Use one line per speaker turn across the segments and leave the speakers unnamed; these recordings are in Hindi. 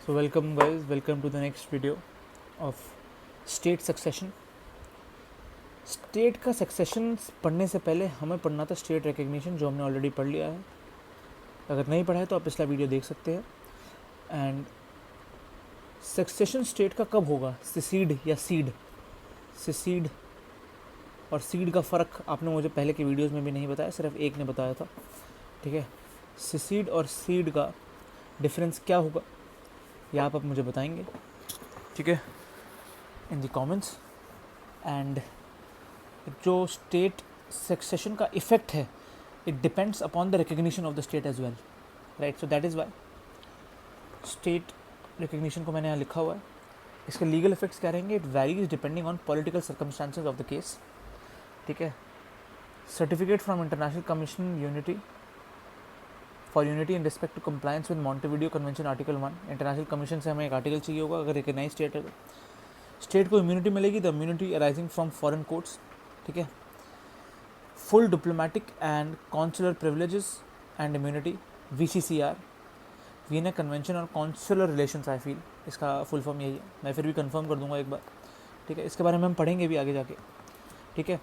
So welcome guys, welcome to the next video of state succession. State का सक्सेशन पढ़ने से पहले हमें पढ़ना था स्टेट रिकग्निशन, जो हमने ऑलरेडी पढ़ लिया है। अगर नहीं पढ़ा है तो आप पिछला वीडियो देख सकते हैं। एंड सक्सेशन स्टेट का कब होगा, सिसीड या सीड। सिसीड और सीड का फ़र्क आपने मुझे पहले के वीडियोस में भी नहीं बताया, सिर्फ एक ने बताया था। ठीक है, सिसीड और सीड का डिफरेंस क्या होगा ये आप अब मुझे बताएंगे, ठीक है, इन द कमेंट्स। एंड जो स्टेट सक्सेशन का इफ़ेक्ट है, it depends upon the recognition of the state as well, right. So that is why state recognition को मैंने यहाँ लिखा हुआ है। इसके लीगल इफेक्ट्स क्या रहेंगे, it varies depending on political circumstances of the case, ठीक है। Certificate from international commission unity for unity in respect to compliance with Montevideo convention article 1। International commission से हमें एक आर्टिकल चाहिए होगा अगर रिकग्नाइज स्टेट है तो। स्टेट को इम्यूनिटी मिलेगी, the immunity arising from foreign courts, ठीक है। Full diplomatic and consular privileges and immunity, VCCR, Veena convention और कॉन्सुलर रिलेशंस। आई फील इसका फुल फॉर्म यही है, मैं फिर भी कंफर्म कर दूंगा एक बार, ठीक है। इसके बारे में हम पढ़ेंगे भी आगे जाके, ठीक है।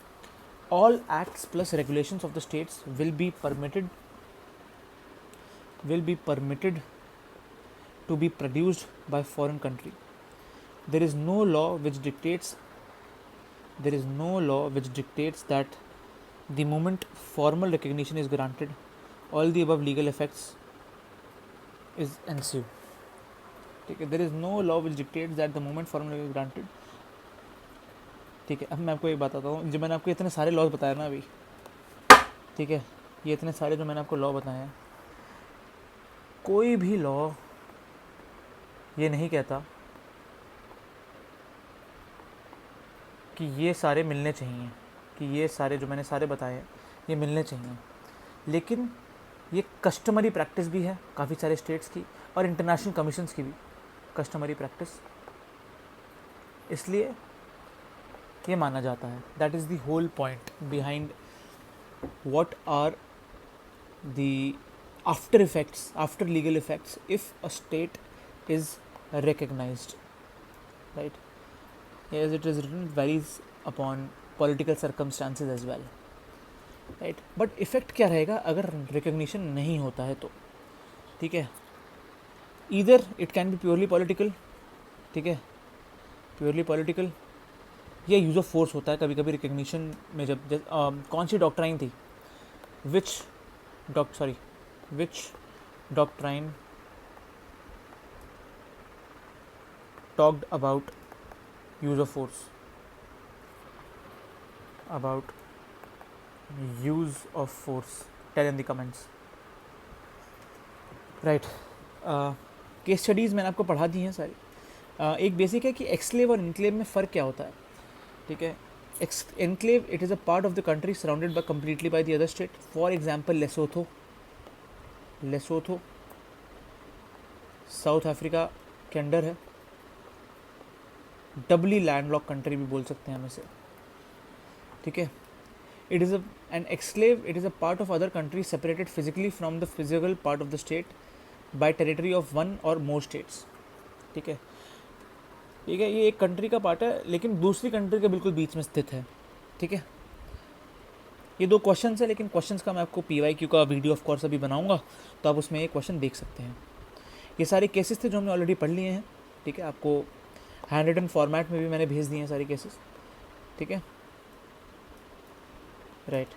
All acts plus regulations of the states will be permitted to be produced by foreign country. There is no law which dictates that the moment formal recognition is granted, all the above legal effects is ensue. ठीक है, there is no law which dictates that the moment formal recognition is granted. ठीक है, अब मैं आपको एक बताता हूँ। जो मैंने आपको इतने सारे लॉज बताए ना अभी, ठीक है, ये इतने सारे जो मैंने आपको लॉ बताए हैं, कोई भी लॉ ये नहीं कहता कि ये सारे मिलने चाहिए, कि ये सारे जो मैंने सारे बताए हैं ये मिलने चाहिए। लेकिन ये कस्टमरी प्रैक्टिस भी है काफ़ी सारे स्टेट्स की और इंटरनेशनल कमीशंस की भी कस्टमरी प्रैक्टिस, इसलिए ये माना जाता है। That is the whole point behind what are the after effects, after legal effects if a state is recognized, right? As it is written, it varies upon political circumstances as well, right? But effect क्या रहेगा अगर recognition नहीं होता है तो, ठीक है। Either it can be purely political, ठीक है, purely political, या यूज ऑफ फोर्स होता है कभी कभी रिकग्निशन में। जब कौन सी डॉक्ट्राइन थी, विच doctrine talked about use of force, tell in the comments, right? Case studies मैंने आपको पढ़ा दी हैं सारी। एक बेसिक है कि एक्सक्लेव और इनक्लेव में फ़र्क क्या होता है, ठीक है। Enclave, it is a part of the country surrounded by completely by the other state. For example Lesotho south Africa के अंडर है, डबली लैंडलॉक कंट्री भी बोल सकते हैं हम इसे, ठीक है। It is an exclave, it is a part of other country separated physically from the physical part of the state by territory of one और मोर स्टेट्स, ठीक है। ठीक है, ये एक कंट्री का पार्ट है लेकिन दूसरी कंट्री के बिल्कुल बीच में स्थित है, ठीक है। ये दो क्वेश्चन है, लेकिन क्वेश्चंस का मैं आपको PYQ का वीडियो ऑफ कोर्स अभी बनाऊंगा, तो आप उसमें ये क्वेश्चन देख सकते हैं। ये सारे केसेस थे जो हमने ऑलरेडी पढ़ लिए हैं, ठीक है। आपको हैंड रिटन फॉर्मेट में भी मैंने भेज दिए हैं सारे केसेस, ठीक है, right.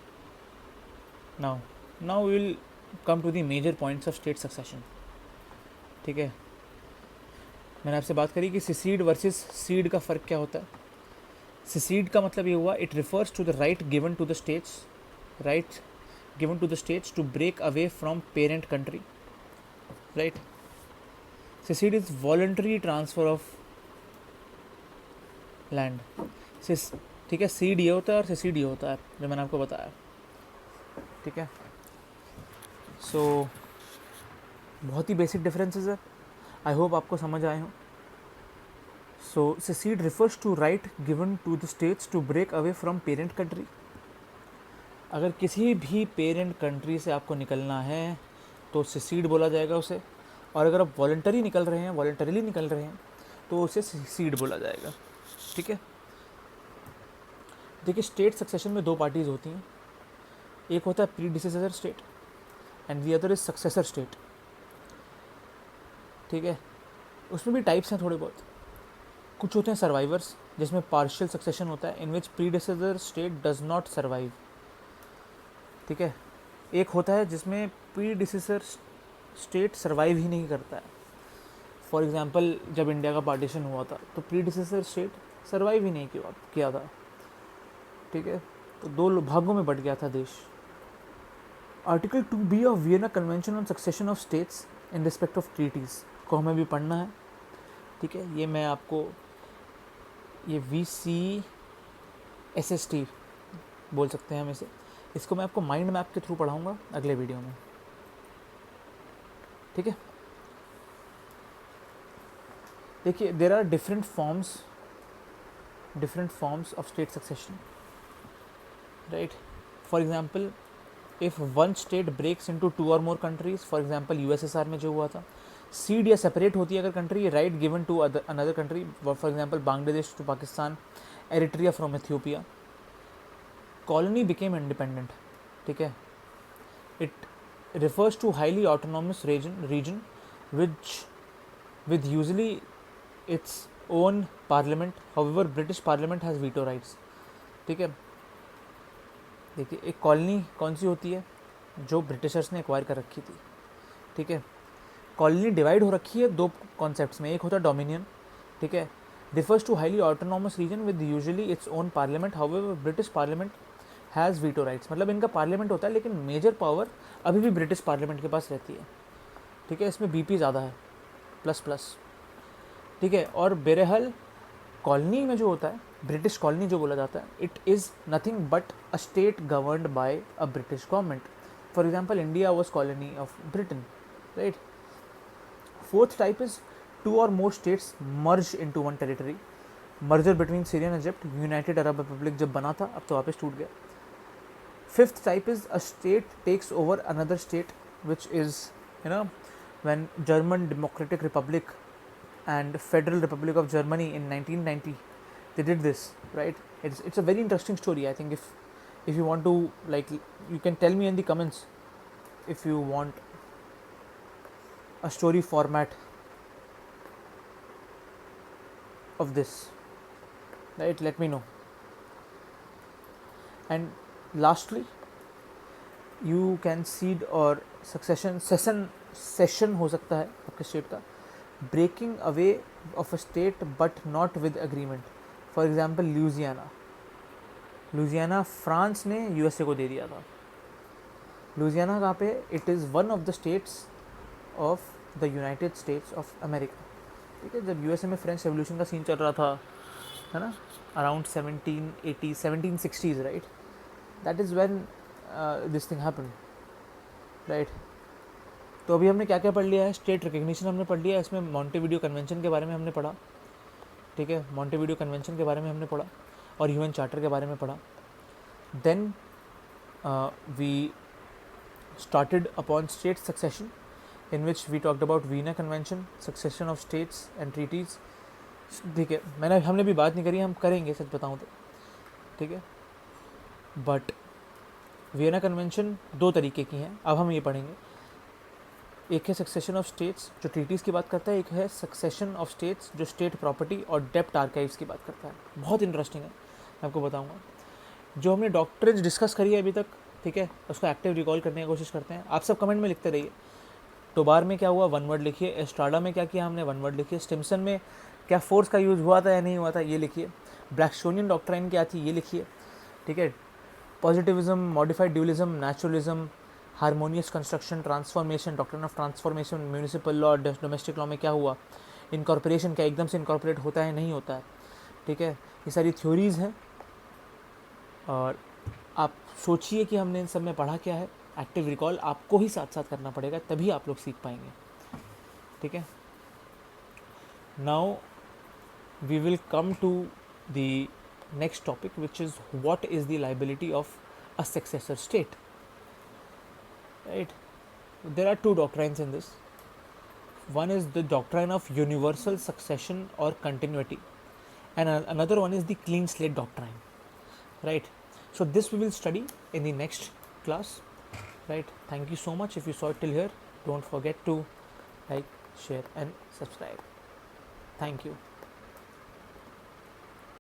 Now we will come to the major points of state succession, ठीक है। मैंने आपसे बात करी कि सिसीड वर्सेस सीड का फ़र्क क्या होता है। सिसीड का मतलब ये हुआ, it refers to the right given to the states to break away from parent country, right. Secede is voluntary transfer of land, ठीक है। सीड ये होता है और सिसीड ये होता है जो मैंने आपको बताया, ठीक है। सो बहुत ही बेसिक डिफरेंसेस है, आई होप आपको समझ आए हों। So secede refers to right given to the states to break away from parent country. अगर किसी भी पेरेंट कंट्री से आपको निकलना है तो सिसीड बोला जाएगा उसे, और अगर आप वॉलंटरीली निकल रहे हैं तो उसे सीड बोला जाएगा। ठीक है, देखिए स्टेट सक्सेशन में दो पार्टीज होती हैं, एक होता है predecessor state and the other is successor state. ठीक है, उसमें भी टाइप्स हैं थोड़े बहुत। कुछ होते हैं सर्वाइवर्स, जिसमें पार्शियल सक्सेशन होता है, in which predecessor state does not survive. ठीक है, एक होता है जिसमें प्रीडिसेसर स्टेट सर्वाइव ही नहीं करता है। फॉर एग्जांपल जब इंडिया का पार्टीशन हुआ था तो प्रीडिसेसर स्टेट सर्वाइव ही नहीं किया था। ठीक है, तो दो भागों में बट गया था देश। Article 2B of Vienna convention on succession of states in respect of treaties को हमें भी पढ़ना है। ठीक है, ये मैं आपको ये VCSST बोल सकते हैं हम इसे, इसको मैं आपको माइंड मैप के थ्रू पढ़ाऊँगा अगले वीडियो में। ठीक है, देखिए there are different forms of state succession, right. For example if one state breaks into 2 और more countries, for example USSR में जो हुआ था, सीड या सेपरेट होती है अगर country, right given to another country, for example Bangladesh to Pakistan, Eritrea from Ethiopia, colony became independent. ठीक है, it refers to highly autonomous region with usually its own parliament. However, British Parliament has veto rights. ठीक है, देखिए एक कॉलोनी कौन सी होती है, जो ब्रिटिशर्स ने एक्वायर कर रखी थी। ठीक है, कॉलोनी डिवाइड हो रखी है दो कॉन्सेप्ट्स में, एक होता है डोमिनियन। ठीक है, refers to highly autonomous region with usually its own parliament. However, British Parliament has veto rights, मतलब इनका पार्लियामेंट होता है लेकिन मेजर पावर अभी भी ब्रिटिश पार्लियामेंट के पास रहती है। ठीक है, इसमें BP ज़्यादा है, ++। ठीक है, और बहरहाल कॉलोनी में जो होता है, ब्रिटिश कॉलोनी जो बोला जाता है, it is nothing but a state governed bye a British government. For example India was colony of Britain, right. Fourth type is 2 और more states merge into one territory, merger between Syria and Egypt, United Arab Republic जब बना था, अब तो वापस टूट गया। Fifth type is a state takes over another state, which is, when German Democratic Republic and Federal Republic of Germany in 1990, they did this, right? It's a very interesting story. I think if you want to, like, you can tell me in the comments if you want a story format of this, right? Let me know. And lastly, you can cede और सेशन हो सकता है आपके स्टेट का, breaking away of a state but not with agreement. For example Louisiana France ने USA को दे दिया था। लुजियाना कहाँ पे, it is one of the states of the United States of America. ठीक है, जब USA में फ्रेंच रेवोल्यूशन का सीन चल रहा था, है ना, around 1780 1760s, right, that is when this thing happen, right. तो अभी हमने क्या क्या पढ़ लिया है, स्टेट रिकग्निशन हमने पढ़ लिया है, इसमें मॉन्टेविडियो कन्वेंशन के बारे में हमने पढ़ा। ठीक है, मॉन्टेविडियो कन्वेंशन के बारे में हमने पढ़ा और UN चार्टर के बारे में पढ़ा। Then we started upon state succession in which we talked about Vienna convention, succession of states and treaties. ठीक है, हमने भी बात नहीं करी, हम करेंगे सच बताऊँ तो। ठीक है, बट वियना कन्वेंशन 2 तरीके की हैं, अब हम ये पढ़ेंगे। एक है सक्सेशन ऑफ स्टेट्स जो ट्रीटीज़ की बात करता है, एक है सक्सेशन ऑफ स्टेट्स जो स्टेट प्रॉपर्टी और डेप्ट आर्काइव्स की बात करता है। बहुत इंटरेस्टिंग है, मैं आपको बताऊंगा। जो हमने डॉक्ट्रिन्स डिस्कस करी है अभी तक, ठीक है, उसको एक्टिव रिकॉल करने की कोशिश करते हैं। आप सब कमेंट में लिखते रहिए। टोबार में क्या हुआ, 1 वर्ड लिखिए। एस्ट्राडा में क्या किया हमने, 1 वर्ड लिखिए। स्टिम्सन में क्या फोर्स का यूज़ हुआ था या नहीं हुआ था, ये लिखिए। ब्लैक्सटोनियन डॉक्ट्राइन क्या थी, ये लिखिए। ठीक है, positivism, modified dualism, naturalism, harmonious construction, transformation, doctrine of transformation, municipal law, domestic law में क्या हुआ, इनकॉर्पोरेशन क्या एकदम से इनकॉर्पोरेट होता है नहीं होता है। ठीक है, ये सारी थ्योरीज़ हैं और आप सोचिए कि हमने इन सब में पढ़ा क्या है। एक्टिव रिकॉल आपको ही साथ साथ करना पड़ेगा, तभी आप लोग सीख पाएंगे। ठीक है, now we will come to the next topic, which is what is the liability of a successor state, right? There are 2 doctrines in this. One is the doctrine of universal succession or continuity, and another one is the clean slate doctrine, right? So this we will study in the next class, right? Thank you so much. If you saw it till here, don't forget to like, share and subscribe. Thank you.